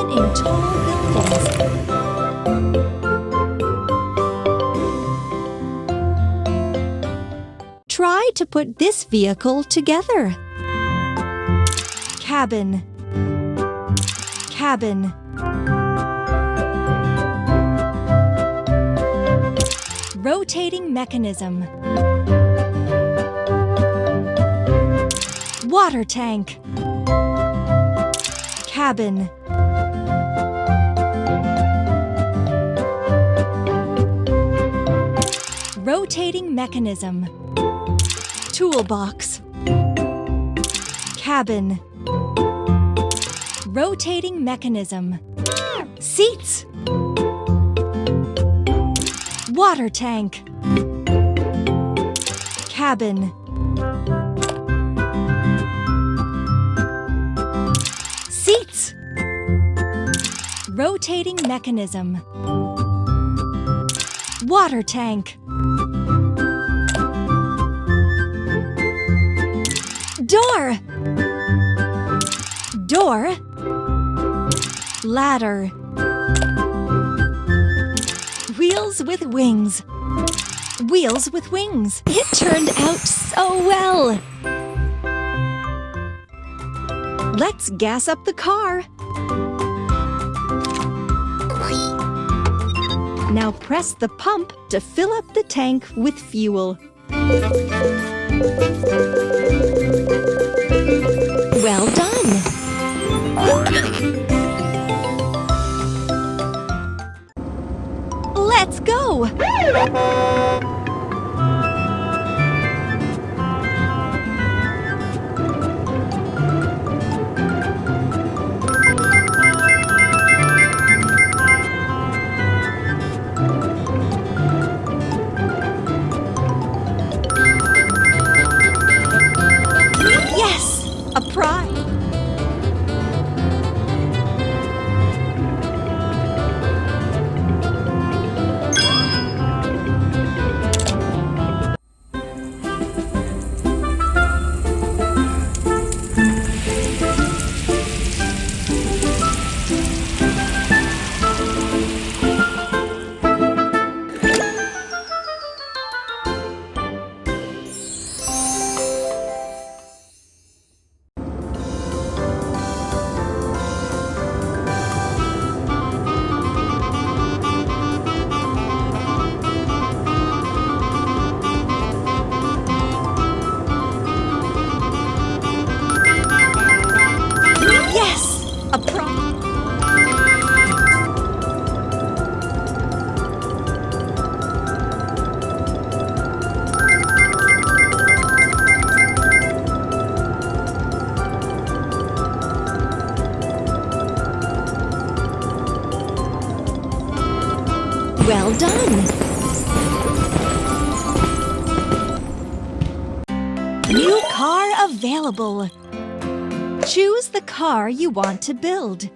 fit in tall buildings. Try to put this vehicle together. Cabin, cabin. Rotating mechanism. Water tank. Cabin. Rotating mechanism. Toolbox. Cabin. Rotating mechanism. Seats. Water tank. Cabin. Seats. Rotating mechanism. Water tank. Door. Door. Ladder. Wheels with wings. Wheels with wings. It turned out so well. Let's gas up the car. Now press the pump to fill up the tank with fuel. Well done! Let's go! Yes! A prize! A prize! Well done! New car available. Choose the car you want to build.